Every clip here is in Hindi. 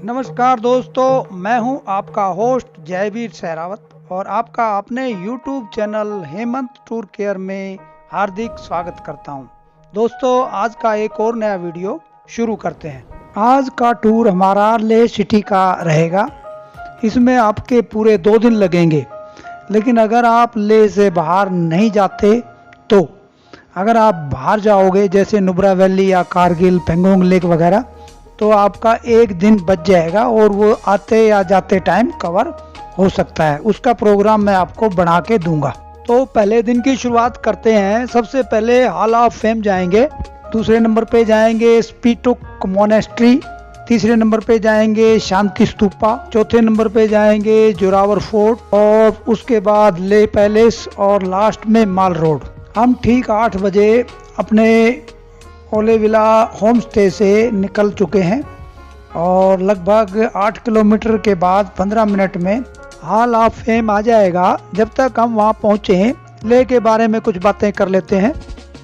नमस्कार दोस्तों, मैं हूं आपका होस्ट जयवीर सहरावत और आपका अपने YouTube channel Hemant tour care में हार्दिक स्वागत करता हूं। दोस्तों, आज का एक और नया वीडियो शुरू करते हैं। आज का टूर हमारा लेह सिटी का रहेगा। इसमें आपके पूरे 2 दिन लगेंगे। लेकिन अगर आप लेह से बाहर नहीं जाते तो अगर आप बाहर जाओगे जैसे नुब्रा वैली या कारगिल, पेंगोंग लेक वगैरह, तो आपका एक दिन बच जाएगा और वो आते या जाते टाइम कवर हो सकता है। उसका प्रोग्राम मैं आपको बना के दूंगा। तो पहले दिन की शुरुआत करते हैं। सबसे पहले हॉल ऑफ फेम जाएंगे, दूसरे नंबर पे जाएंगे स्पीटुक मोनेस्ट्री, तीसरे नंबर पे जाएंगे शांति स्तूपा, चौथे नंबर पे जाएंगे जोरावर फोर्ट और उसके बाद लेह पैलेस और लास्ट में माल रोड। हम ठीक 8 बजे अपने ओले विला होम स्टे से निकल चुके हैं और लगभग 8 किलोमीटर के बाद 15 मिनट में हॉल ऑफ फेम आ जाएगा। जब तक हम वहां पहुंचे हैं, लेह के बारे में कुछ बातें कर लेते हैं।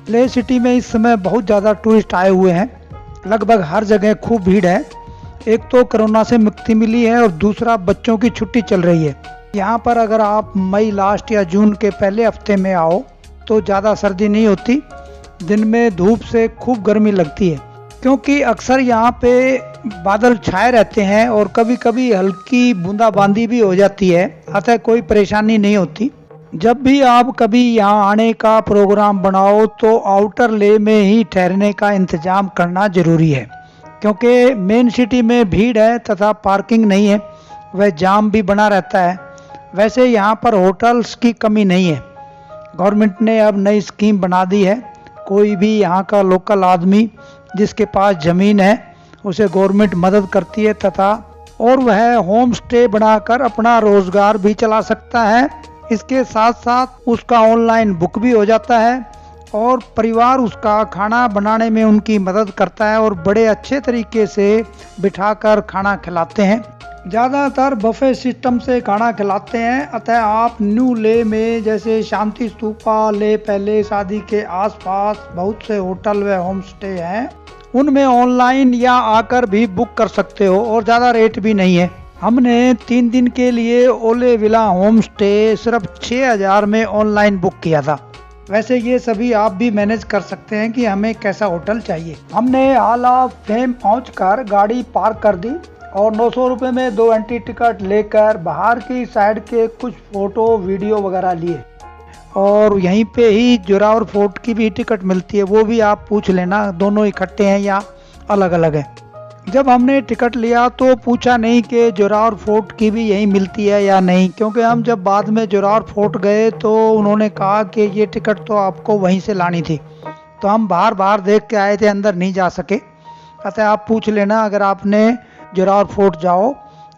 लेह सिटी में इस समय बहुत ज़्यादा टूरिस्ट आए हुए हैं। लगभग हर जगह खूब भीड़ है। एक तो कोरोना से मुक्ति मिली है और दूसरा बच्चों की छुट्टी चल रही है। यहाँ पर अगर आप मई लास्ट या जून के पहले हफ्ते में आओ तो ज़्यादा सर्दी नहीं होती। दिन में धूप से खूब गर्मी लगती है, क्योंकि अक्सर यहाँ पे बादल छाए रहते हैं और कभी कभी हल्की बूंदाबांदी भी हो जाती है। अतः कोई परेशानी नहीं होती। जब भी आप कभी यहाँ आने का प्रोग्राम बनाओ तो आउटर लेह में ही ठहरने का इंतजाम करना जरूरी है, क्योंकि मेन सिटी में भीड़ है तथा पार्किंग नहीं है, वह जाम भी बना रहता है। वैसे यहाँ पर होटल्स की कमी नहीं है। गवर्नमेंट ने अब नई स्कीम बना दी है। कोई भी यहाँ का लोकल आदमी जिसके पास ज़मीन है उसे गवर्नमेंट मदद करती है तथा और वह होम स्टे बनाकर अपना रोज़गार भी चला सकता है। इसके साथ साथ उसका ऑनलाइन बुक भी हो जाता है और परिवार उसका खाना बनाने में उनकी मदद करता है और बड़े अच्छे तरीके से बिठाकर खाना खिलाते हैं। ज़्यादातर बफे सिस्टम से खाना खिलाते हैं। अतः आप न्यू लेह में जैसे शांति स्तूपा, लेह पैलेस आदि के आसपास बहुत से होटल व होम स्टे हैं, उनमें ऑनलाइन या आकर भी बुक कर सकते हो और ज़्यादा रेट भी नहीं है। हमने 3 दिन के लिए ओले विला होम स्टे सिर्फ 6000 में ऑनलाइन बुक किया था। वैसे ये सभी आप भी मैनेज कर सकते हैं कि हमें कैसा होटल चाहिए। हमने हॉल ऑफ फेम पहुंचकर गाड़ी पार्क कर दी और 900 रुपये में 2 एंट्री टिकट लेकर बाहर की साइड के कुछ फोटो वीडियो वगैरह लिए और यहीं पे ही जोरावर फोर्ट की भी टिकट मिलती है, वो भी आप पूछ लेना दोनों इकट्ठे हैं या अलग अलग है। जब हमने टिकट लिया तो पूछा नहीं कि जोरावर फोर्ट की भी यहीं मिलती है या नहीं, क्योंकि हम जब बाद में जोरावर फोर्ट गए तो उन्होंने कहा कि ये टिकट तो आपको वहीं से लानी थी। तो हम बाहर देख के आए थे, अंदर नहीं जा सके। अतः आप पूछ लेना, अगर आपने जोरावर फोर्ट जाओ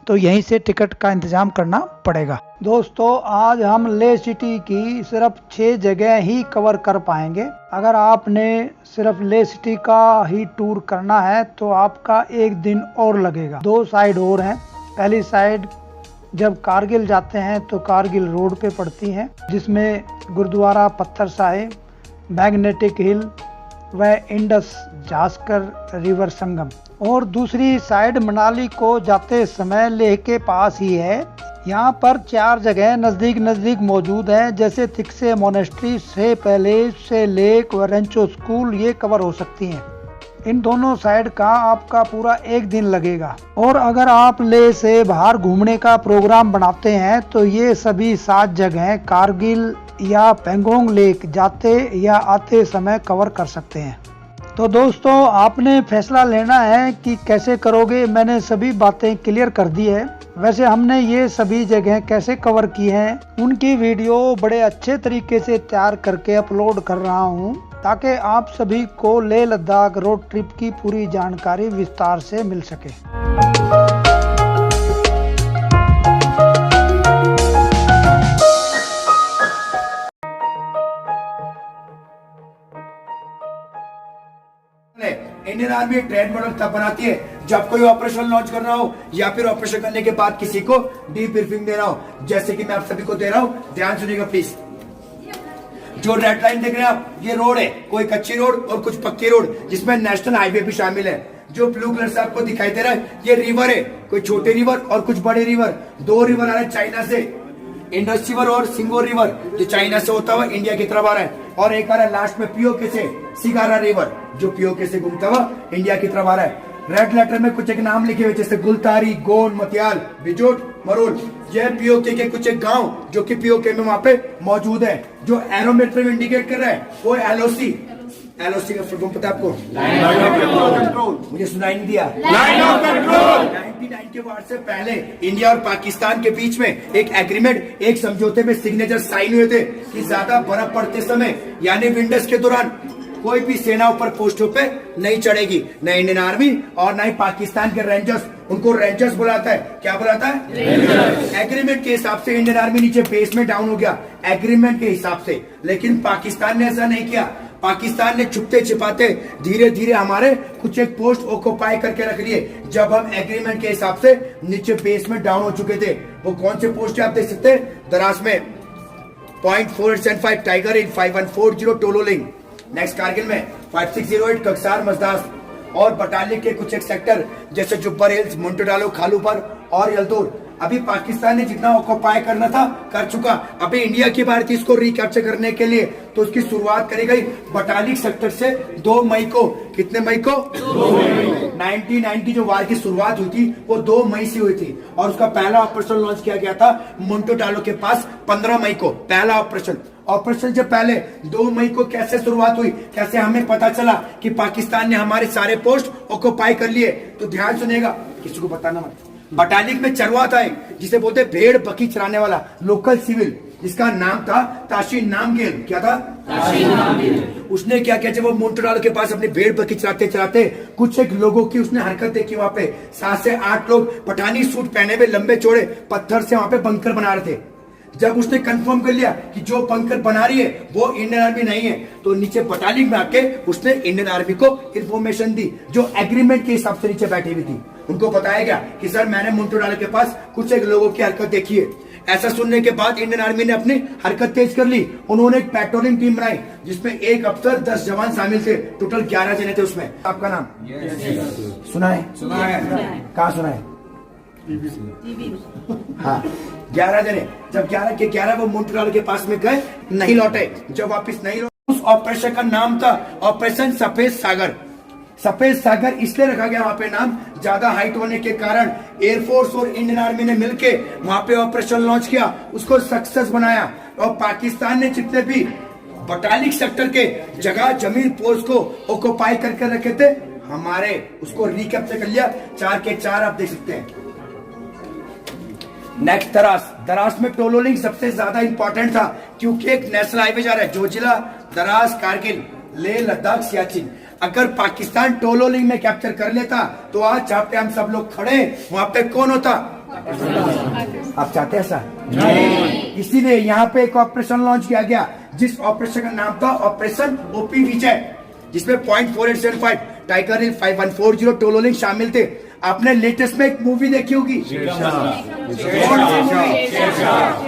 तो यहीं से टिकट का इंतजाम करना पड़ेगा। दोस्तों, आज हम लेह सिटी की सिर्फ 6 जगह ही कवर कर पाएंगे। अगर आपने सिर्फ लेह सिटी का ही टूर करना है तो आपका एक दिन और लगेगा। 2 साइड और हैं। पहली साइड जब कारगिल जाते हैं तो कारगिल रोड पे पड़ती है, जिसमें गुरुद्वारा पत्थर साहिब, मैग्नेटिक हिल व इंडस जास्कर रिवर संगम। और दूसरी साइड मनाली को जाते समय लेह के पास ही है। यहाँ पर 4 जगह नज़दीक मौजूद हैं, जैसे थिक्से मोनेस्ट्री, से पैलेस, से लेक व रेंचो स्कूल, ये कवर हो सकती हैं। इन दोनों साइड का आपका पूरा एक दिन लगेगा। और अगर आप लेह से बाहर घूमने का प्रोग्राम बनाते हैं तो ये सभी 7 जगह कारगिल या पेंगोंग लेक जाते या आते समय कवर कर सकते हैं। तो दोस्तों, आपने फैसला लेना है कि कैसे करोगे। मैंने सभी बातें क्लियर कर दी है। वैसे हमने ये सभी जगह कैसे कवर की हैं, उनकी वीडियो बड़े अच्छे तरीके से तैयार करके अपलोड कर रहा हूँ, ताकि आप सभी को लेह लद्दाख रोड ट्रिप की पूरी जानकारी विस्तार से मिल सके। इंडियन आर्मी ट्रेंड मॉडल तब बनाती है जब कोई ऑपरेशन लॉन्च करना हो या फिर ऑपरेशन करने के बाद किसी को डीप ब्रीफिंग देना हो, जैसे कि मैं आप सभी को दे रहा हूं। ध्यान सुनिएगा प्लीज। जो रेड लाइन देख रहे हैं आप, ये रोड है, कोई कच्ची रोड और कुछ पक्की रोड, जिसमें नेशनल हाईवे भी शामिल है। जो ब्लू कलर से आपको दिखाई दे रहा है ये रिवर है, कोई छोटे रिवर और कुछ बड़े रिवर। दो रिवर आ रहे हैं चाइना से, इंडस रिवर और सिंगो रिवर, जो चाइना से होता हुआ इंडिया की तरफ आ रहा है, और एक आ रहा है लास्ट में पीओके से सिगारा रिवर, जो पीओके से घूमता हुआ इंडिया की तरफ आ रहा है। रेड लेटर में कुछ एक नाम लिखे हुए जैसे गुलतारी, गोंड, मतियाल, बिजोट, मरोल, ये पीओके के कुछ एक गांव जो कि पीओके में वहां पे मौजूद है। जो एरोमीटर में इंडिकेट कर रहा है वो एलओसी, एलओसी का फुल फॉर्म पता है आपको? Line of control. मुझे सुनाई नहीं दिया। Line of control. 99 के वार से पहले इंडिया और पाकिस्तान के बीच में एक एग्रीमेंट, एक समझौते में सिग्नेचर साइन हुए थे कि ज्यादा बर्फ पड़ते समय यानी विंटर्स के दौरान कोई भी सेना ऊपर पोस्टों पे नहीं चढ़ेगी, न इंडियन आर्मी और न ही पाकिस्तान के रेंजर्स। उनको रेंजर्स बुलाता है, क्या बुलाता है? एग्रीमेंट के हिसाब से इंडियन आर्मी नीचे बेस में डाउन हो गया, एग्रीमेंट के हिसाब से। लेकिन पाकिस्तान ने ऐसा नहीं किया। पाकिस्तान ने छुपते छिपाते धीरे धीरे हमारे कुछ एक पोस्ट ऑक्युपाई करके रख लिए, जब हम एग्रीमेंट के हिसाब से नीचे बेस में डाउन हो चुके थे। वो कौन से पोस्ट आप देख सकते हैं? द्रास में 0.4875, टाइगर हिल 5140, टोलोलिंग। नेक्स्ट कारगिल में 5608, कक्सार, मजदास, और बटालियन के कुछ एक सेक्टर जैसे जुब्बर हिल्स, मुंटोडालो, खालूपर और यलतूर। अभी पाकिस्तान ने जितना ऑक्युपाई करना था कर चुका। अभी इंडिया की बारी थी इसको रिकैप्चर करने के लिए, तो उसकी शुरुआत करी गई बटालिक सेक्टर से 2 मई को। कितने मई को? 1990 जो वार की शुरुआत हुई थी वो 2 मई से हुई थी, और उसका पहला ऑपरेशन लॉन्च किया गया था मुंटोडालो के पास 15 मई को। पहला ऑपरेशन से पहले 2 मई को कैसे शुरुआत हुई, कैसे हमें पता चला कि पाकिस्तान ने हमारे सारे पोस्ट ऑक्युपाई कर लिए, तो ध्यान सुनेगा, किसी को बताना मत। बटालिक में चरवा था एक, जिसे बोलते भेड़ बकरी चराने वाला लोकल सिविल, जिसका नाम था ताशी नामगेल। क्या था? ताशी नामगेल। उसने क्या किया, जब वो मुंटोडालो के पास अपनी भेड़ बकरी चराते चराते कुछ एक लोगों की उसने हरकत देखी। वहां पे 7 से 8 लोग पठानी सूट पहने हुए लंबे चौड़े पत्थर से वहां पे बंकर बना रहे थे। जब उसने कंफर्म कर लिया कि जो बंकर बना रही है वो इंडियन आर्मी नहीं है, तो नीचे बटालियन में आके उसने इंडियन आर्मी को इंफॉर्मेशन दी, जो एग्रीमेंट के हिसाब से नीचे बैठी हुई थी। उनको बताया गया कि सर मैंने मुंटोडालो के पास कुछ एक लोगों की हरकत देखी है। ऐसा सुनने के बाद इंडियन आर्मी ने अपनी हरकत तेज कर ली। उन्होंने एक पेट्रोलिंग टीम बनाई जिसमें 1 अफसर 10 जवान शामिल थे, टोटल 11 जने थे उसमें। आपका नाम? सुना है? कहाँ सुना है? हाँ, 11 जने। जब 11 के 11 वो मुंटोडालो के पास में गए, नहीं लौटे। जब वापस नहीं लौटे, उस ऑपरेशन का नाम था ऑपरेशन सफेद सागर। सफेद सागर इसलिए रखा गया वहां पे नाम, ज्यादा हाइट होने के कारण एयरफोर्स और इंडियन आर्मी ने मिलके वहां पे ऑपरेशन लॉन्च किया, उसको सक्सेस बनाया। और पाकिस्तान ने जितने भी बटालिक सेक्टर के जगह जमीन पोस्ट को ऑक्युपाई करके रखे थे, हमारे उसको रिकैप्चर कर लिया। 4 के 4 आप देख सकते हैं। नेक्स्ट दरास में टोलोलिंग सबसे ज्यादा इंपॉर्टेंट था, क्योंकि एक नेशनल हाईवे जा रहा है, जोजिला, दरास, कारगिल, लेह, लद्दाख, सियाचिन। अगर पाकिस्तान टोलोलिंग में कैप्चर कर लेता तो आज जहाँ पे हम सब लोग खड़े वहां पे कौन होता? आप चाहते हैं ऐसा? इसीलिए यहाँ पे एक ऑपरेशन लॉन्च किया गया, जिस ऑपरेशन का नाम था ऑपरेशन ओपी विजय, जिसमें 0.4875, टाइगर हिल 5140, टोलोलिंग शामिल थे। आपने लेटेस्ट में एक मूवी देखी होगी,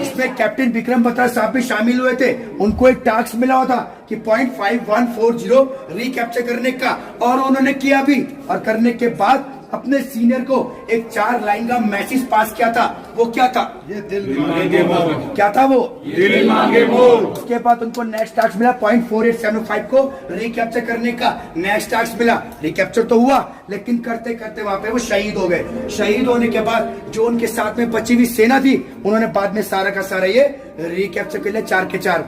इसमें कैप्टन विक्रम बत्रा साहब भी शामिल हुए थे। उनको एक टास्क मिला हुआ था कि 0.5140 रिकैप्चर करने का, और उन्होंने किया भी। और करने के बाद अपने सीनियर को एक 4 लाइन का मैसेज पास किया था। वो क्या था? ये दिल मांगे मोल। क्या था वो? दिल मांगे मोल। उसके बाद उनको नेक्स्ट टास्क मिला 0.4875 को रिकैप्चर करने का। नेक्स्ट टास्क मिला, रिकैप्चर तो हुआ, लेकिन करते करते वहां पे वो शहीद हो गए। शहीद होने के बाद जो उनके साथ में बची हुई सेना थी, उन्होंने बाद में सारा का सारा ये रिकैप्चर कर लिया। 4 के 4।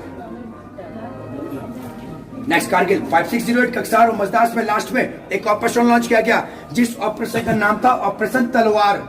नेक्स्ट कारगिल 5608, कक्सार और मजदास में लास्ट में एक ऑपरेशन लॉन्च किया गया, जिस ऑपरेशन का नाम था ऑपरेशन तलवार।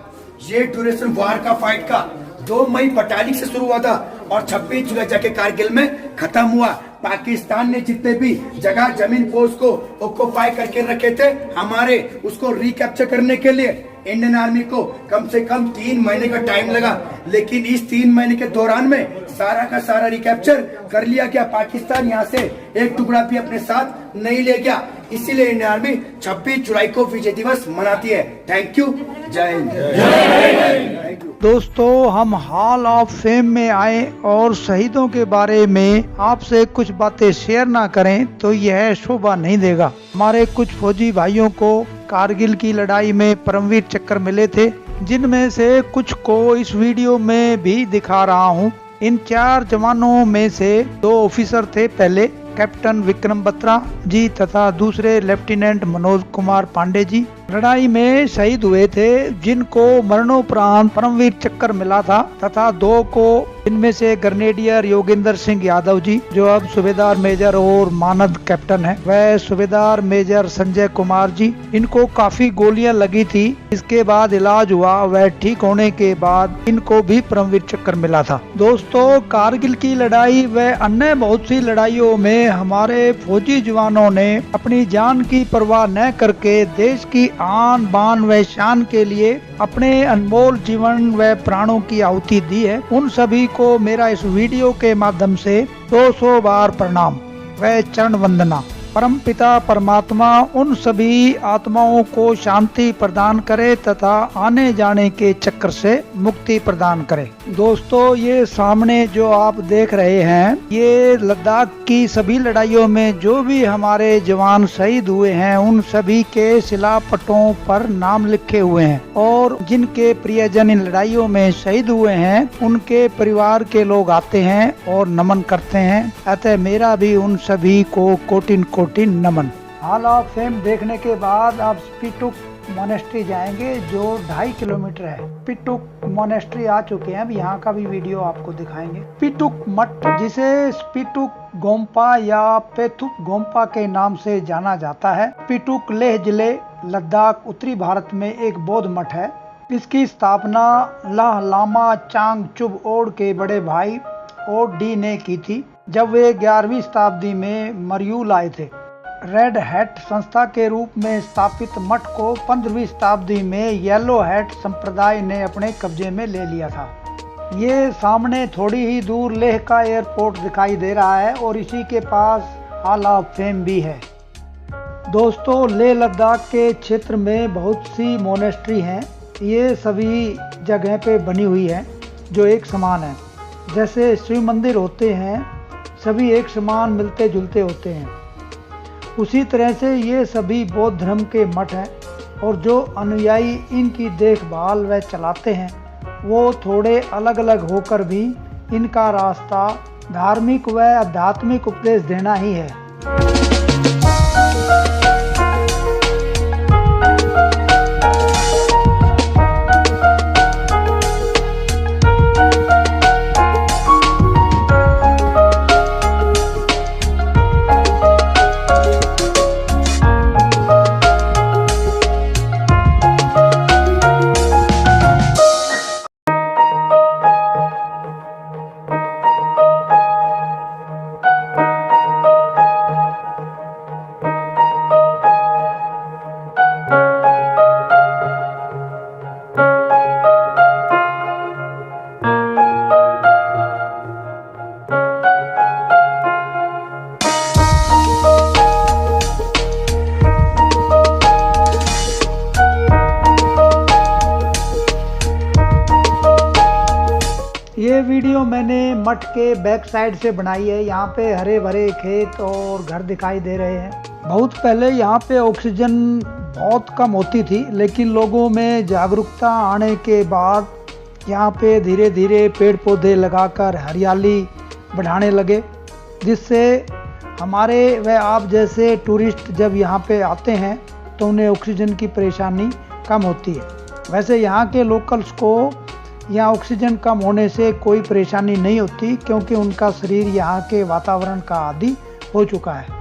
ये ड्यूरेशन वार का फाइट का 2 मई बटालिक से शुरू हुआ था और 26 जुलाई जाके कारगिल में खत्म हुआ। पाकिस्तान ने जितने भी जगह जमीन पोस्ट को ऑक्युपाई करके रखे थे, हमारे उसको रिकैप्चर करने के लिए इंडियन आर्मी को कम से कम 3 महीने का टाइम लगा। लेकिन इस 3 महीने के दौरान में सारा का सारा रिकैप्चर कर लिया गया। पाकिस्तान यहाँ से एक टुकड़ा भी अपने साथ नहीं ले गया। इसीलिए इंडियन आर्मी 26 जुलाई को विजय दिवस मनाती है। Thank you. जय हिंद। दोस्तों, हम हॉल ऑफ फेम में आए और शहीदों के बारे में आपसे कुछ बातें शेयर ना करें तो यह शोभा नहीं देगा। हमारे कुछ फौजी भाइयों को कारगिल की लड़ाई में परमवीर चक्र मिले थे, जिनमें से कुछ को इस वीडियो में भी दिखा रहा हूं। इन 4 जवानों में से 2 ऑफिसर थे, पहले कैप्टन विक्रम बत्रा जी तथा दूसरे लेफ्टिनेंट मनोज कुमार पांडे जी लड़ाई में शहीद हुए थे, जिनको मरणोपरांत परमवीर चक्र मिला था, तथा 2 को, इनमें से ग्रेनेडियर योगेंद्र सिंह यादव जी जो अब सूबेदार मेजर और मानद कैप्टन है, वह सूबेदार मेजर संजय कुमार जी, इनको काफी गोलियां लगी थी, इसके बाद इलाज हुआ, वह ठीक होने के बाद इनको भी परमवीर चक्र मिला था। दोस्तों, कारगिल की लड़ाई व अन्य बहुत सी लड़ाइयों में हमारे फौजी जवानों ने अपनी जान की परवाह न करके देश की आन बान व शान के लिए अपने अनमोल जीवन व प्राणों की आहुति दी है। उन सभी को मेरा इस वीडियो के माध्यम से 200 बार प्रणाम व चरण वंदना। परम पिता परमात्मा उन सभी आत्माओं को शांति प्रदान करे तथा आने जाने के चक्र से मुक्ति प्रदान करे। दोस्तों, ये सामने जो आप देख रहे हैं, ये लद्दाख की सभी लड़ाइयों में जो भी हमारे जवान शहीद हुए हैं, उन सभी के शिलापटों पर नाम लिखे हुए हैं, और जिनके प्रियजन इन लड़ाइयों में शहीद हुए हैं, उनके परिवार के लोग आते हैं और नमन करते हैं। अतः मेरा भी उन सभी को cotton cotton Naman. Hall of fame देखने के बाद आप स्पिटुक मोनेस्ट्री जाएंगे, जो 2.5 किलोमीटर है। पिटुक मोनेस्ट्री आ चुके हैं, अब यहाँ का भी वीडियो आपको दिखाएंगे। पिटुक मठ, जिसे स्पिटुक गोम्पा या पेथुक गोम्पा के नाम से जाना जाता है, पिटुक लेह जिले लद्दाख उत्तरी भारत में एक बौद्ध मठ है। इसकी स्थापना लाह लामा चांगचुब ओड के बड़े भाई ओड डी ने की थी, जब वे 11वीं शताब्दी में मरयूल आए थे। रेड हैट संस्था के रूप में स्थापित मठ को 15वीं शताब्दी में येलो हैट संप्रदाय ने अपने कब्जे में ले लिया था। ये सामने थोड़ी ही दूर लेह का एयरपोर्ट दिखाई दे रहा है और इसी के पास हॉल ऑफ फेम भी है। दोस्तों, लेह लद्दाख के क्षेत्र में बहुत सी मोनेस्ट्री हैं। ये सभी जगह पे बनी हुई है जो एक समान है। जैसे शिव मंदिर होते हैं, सभी एक समान मिलते जुलते होते हैं, उसी तरह से ये सभी बौद्ध धर्म के मठ हैं, और जो अनुयायी इनकी देखभाल व चलाते हैं, वो थोड़े अलग अलग होकर भी इनका रास्ता धार्मिक व आध्यात्मिक उपदेश देना ही है। ये वीडियो मैंने मठ के बैक साइड से बनाई है। यहाँ पे हरे भरे खेत और घर दिखाई दे रहे हैं। बहुत पहले यहाँ पे ऑक्सीजन बहुत कम होती थी, लेकिन लोगों में जागरूकता आने के बाद यहाँ पे धीरे धीरे पेड़ पौधे लगाकर हरियाली बढ़ाने लगे, जिससे हमारे व आप जैसे टूरिस्ट जब यहाँ पे आते हैं तो उन्हें ऑक्सीजन की परेशानी कम होती है। वैसे यहाँ के लोकल्स को यहाँ ऑक्सीजन कम होने से कोई परेशानी नहीं होती, क्योंकि उनका शरीर यहाँ के वातावरण का आदी हो चुका है।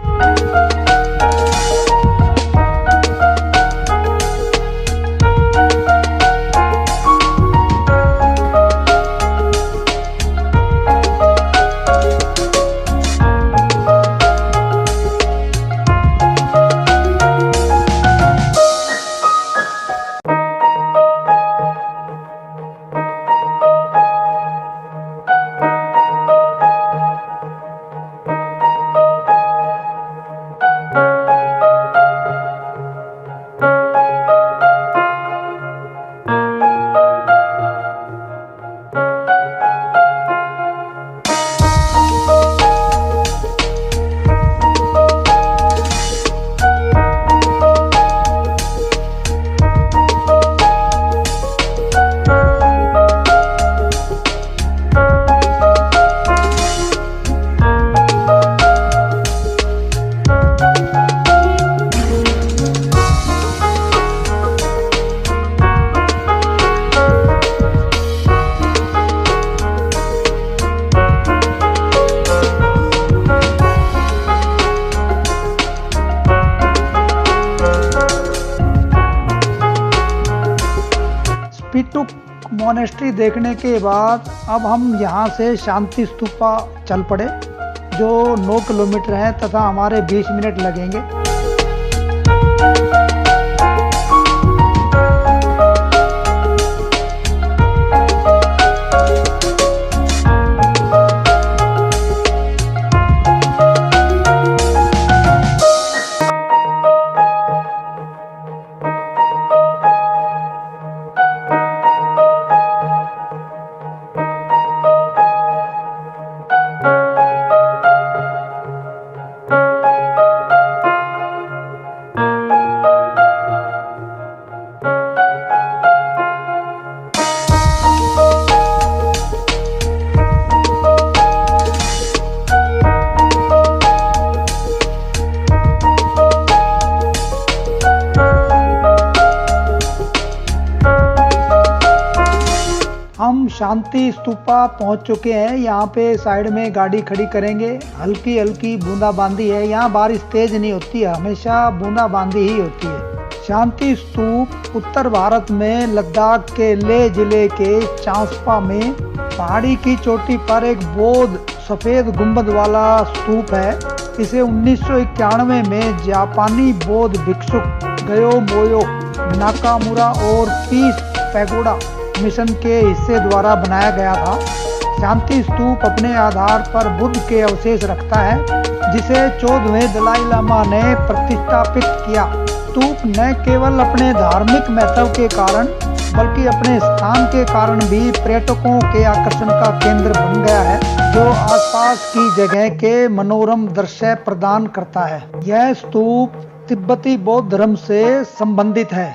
स्पिटुक मोनेस्ट्री देखने के बाद अब हम यहाँ से शांति स्तूपा चल पड़े, जो 9 किलोमीटर है तथा हमारे 20 मिनट लगेंगे। हम शांति स्तूपा पहुंच चुके हैं। यहाँ पे साइड में गाड़ी खड़ी करेंगे। हल्की हल्की बूंदाबांदी है, यहाँ बारिश तेज नहीं होती है, हमेशा बूंदाबांदी ही होती है। शांति स्तूप उत्तर भारत में लद्दाख के लेह जिले के चांसपा में पहाड़ी की चोटी पर एक बौद्ध सफेद गुंबद वाला स्तूप है। इसे 1991 में जापानी बौद्ध भिक्षुक गयो मोयो नाकामुरा और पीस पैगोडा मिशन के हिस्से द्वारा बनाया गया था। शांति स्तूप अपने आधार पर बुद्ध के अवशेष रखता है, जिसे 14वें दलाई लामा ने प्रतिष्ठापित किया। स्तूप न केवल अपने धार्मिक महत्व के कारण बल्कि अपने स्थान के कारण भी पर्यटकों के आकर्षण का केंद्र बन गया है, जो आसपास की जगह के मनोरम दृश्य प्रदान करता है। यह स्तूप तिब्बती बौद्ध धर्म से संबंधित है।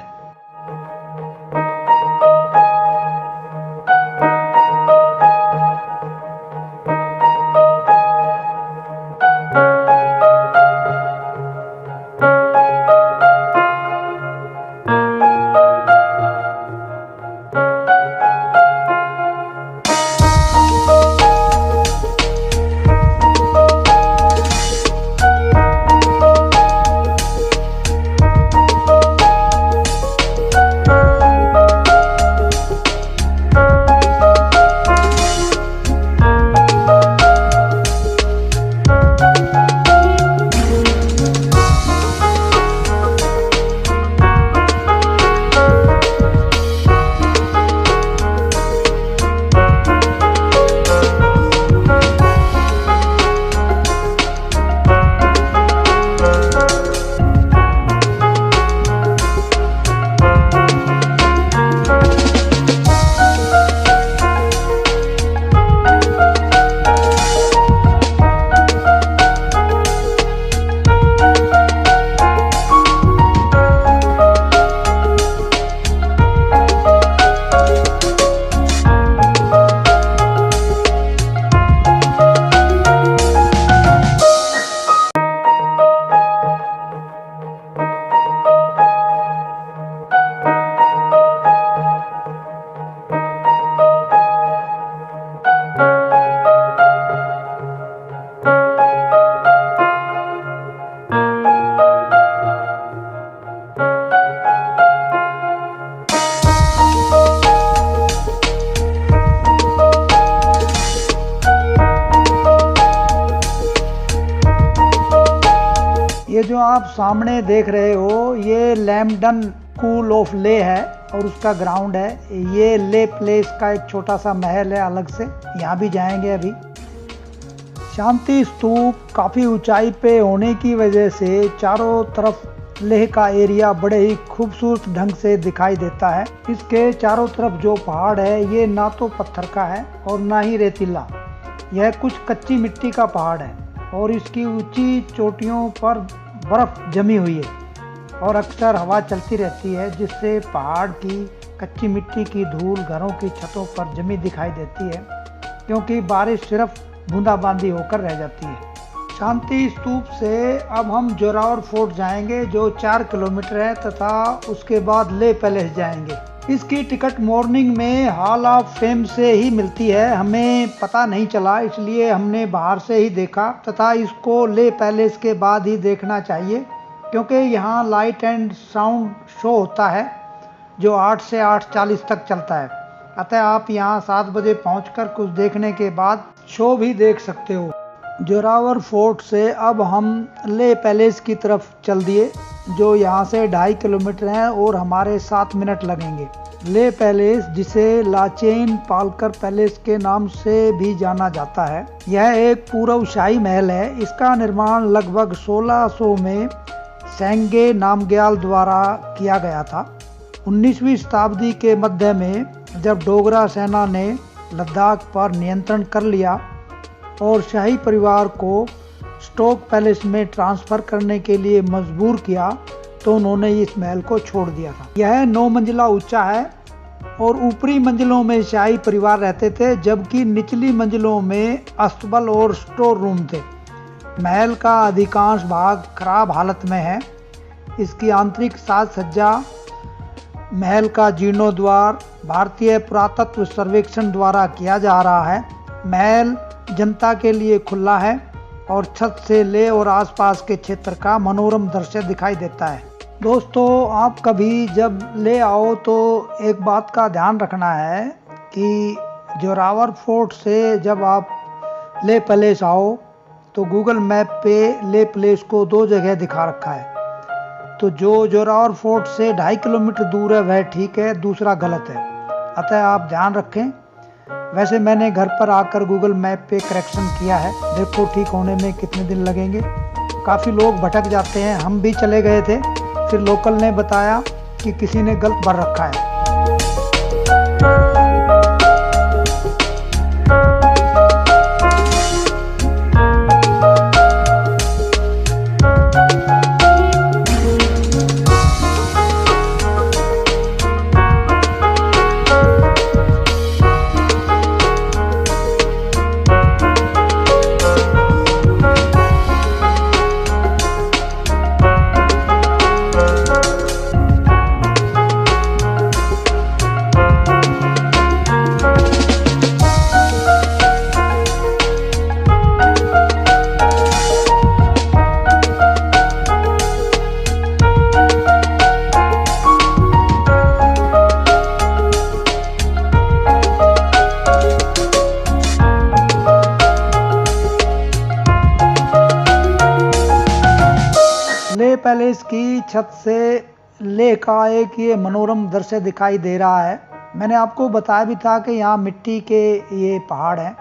ये जो आप सामने देख रहे हो ये लैम्बडन स्कूल ऑफ ले है और उसका ग्राउंड है। ये ले प्लेस का एक छोटा सा महल है अलग से, यहाँ भी जाएंगे अभी। शांति स्तूप काफ़ी ऊंचाई पे होने की वजह से चारों तरफ लेह का एरिया बड़े ही खूबसूरत ढंग से दिखाई देता है। इसके चारों तरफ जो पहाड़ है ये ना तो पत्थर का है और ना ही रेतीला, यह कुछ कच्ची मिट्टी का पहाड़ है और इसकी ऊंची चोटियों पर बर्फ जमी हुई है और अक्सर हवा चलती रहती है, जिससे पहाड़ की कच्ची मिट्टी की धूल घरों की छतों पर जमी दिखाई देती है, क्योंकि बारिश सिर्फ बूंदाबांदी होकर रह जाती है। शांति स्तूप से अब हम जोरावर फोर्ट जाएंगे जो 4 किलोमीटर है तथा उसके बाद ले पैलेस जाएंगे। इसकी टिकट मॉर्निंग में हॉल ऑफ फेम से ही मिलती है, हमें पता नहीं चला इसलिए हमने बाहर से ही देखा तथा इसको ले पैलेस के बाद ही देखना चाहिए, क्योंकि यहाँ लाइट एंड साउंड शो होता है जो 8 से 8:40 तक चलता है। अतः आप यहाँ 7 बजे पहुँचकर कुछ देखने के बाद शो भी देख सकते हो। जोरावर फोर्ट से अब हम ले पैलेस की तरफ चल दिए, जो यहाँ से 2.5 किलोमीटर है और हमारे 7 मिनट लगेंगे। ले पैलेस, जिसे लाचेन पालकर पैलेस के नाम से भी जाना जाता है, यह एक पूर्वशाही महल है। इसका निर्माण लगभग 1600 में सेंगे नामग्याल द्वारा किया गया था। 19वीं शताब्दी के मध्य में जब डोगरा सेना ने लद्दाख पर नियंत्रण कर लिया और शाही परिवार को स्टोक पैलेस में ट्रांसफ़र करने के लिए मजबूर किया, तो उन्होंने इस महल को छोड़ दिया था। यह 9 मंजिला ऊंचा है और ऊपरी मंजिलों में शाही परिवार रहते थे, जबकि निचली मंजिलों में अस्तबल और स्टोर रूम थे। महल का अधिकांश भाग खराब हालत में है। इसकी आंतरिक साज सज्जा, महल का जीर्णोद्वार भारतीय पुरातत्व सर्वेक्षण द्वारा किया जा रहा है। महल जनता के लिए खुला है और छत से ले और आसपास के क्षेत्र का मनोरम दृश्य दिखाई देता है। दोस्तों, आप कभी जब ले आओ तो एक बात का ध्यान रखना है कि जोरावर फोर्ट से जब आप ले पैलेस आओ तो गूगल मैप पे ले पैलेस को 2 जगह दिखा रखा है। तो जो जोरावर फोर्ट से 2.5 किलोमीटर दूर है वह ठीक है, दूसरा गलत है। अतः आप ध्यान रखें। वैसे मैंने घर पर आकर गूगल मैप पे करेक्शन किया है, देखो ठीक होने में कितने दिन लगेंगे। काफ़ी लोग भटक जाते हैं, हम भी चले गए थे, फिर लोकल ने बताया कि किसी ने गलत भर रखा है। ले पैलेस की छत से ले का एक ये मनोरम दृश्य दिखाई दे रहा है। मैंने आपको बताया भी था कि यहाँ मिट्टी के ये पहाड़ हैं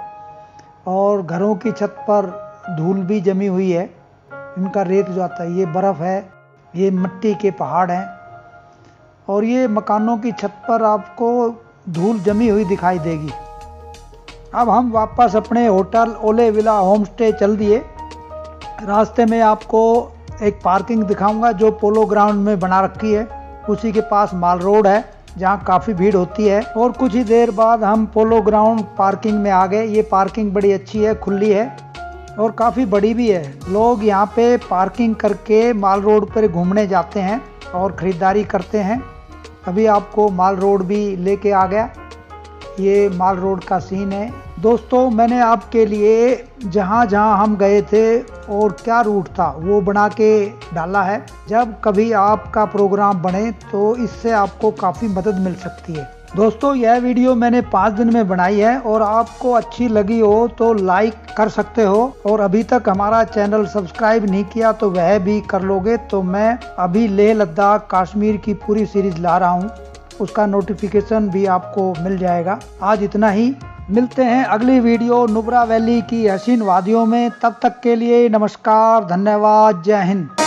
और घरों की छत पर धूल भी जमी हुई है। इनका रेत जो आता है, ये बर्फ़ है, ये मिट्टी के पहाड़ हैं और ये मकानों की छत पर आपको धूल जमी हुई दिखाई देगी। अब हम वापस अपने होटल ओले विला होम स्टे चल दिए। रास्ते में आपको एक पार्किंग दिखाऊंगा जो पोलो ग्राउंड में बना रखी है। उसी के पास माल रोड है जहाँ काफ़ी भीड़ होती है। और कुछ ही देर बाद हम पोलो ग्राउंड पार्किंग में आ गए। ये पार्किंग बड़ी अच्छी है, खुली है और काफ़ी बड़ी भी है। लोग यहाँ पे पार्किंग करके माल रोड पर घूमने जाते हैं और ख़रीदारी करते हैं। अभी आपको माल रोड भी लेके आ गया। ये माल रोड का सीन है। दोस्तों, मैंने आपके लिए जहाँ जहाँ हम गए थे और क्या रूट था वो बना के डाला है। जब कभी आपका प्रोग्राम बने तो इससे आपको काफ़ी मदद मिल सकती है। दोस्तों, यह वीडियो मैंने 5 दिन में बनाई है और आपको अच्छी लगी हो तो लाइक कर सकते हो और अभी तक हमारा चैनल सब्सक्राइब नहीं किया तो वह भी कर लोगे। तो मैं अभी लेह लद्दाख कश्मीर की पूरी सीरीज ला रहा हूँ, उसका नोटिफिकेशन भी आपको मिल जाएगा। आज इतना ही, मिलते हैं अगली वीडियो नुब्रा वैली की हसीन वादियों में। तब तक के लिए नमस्कार, धन्यवाद, जय हिंद।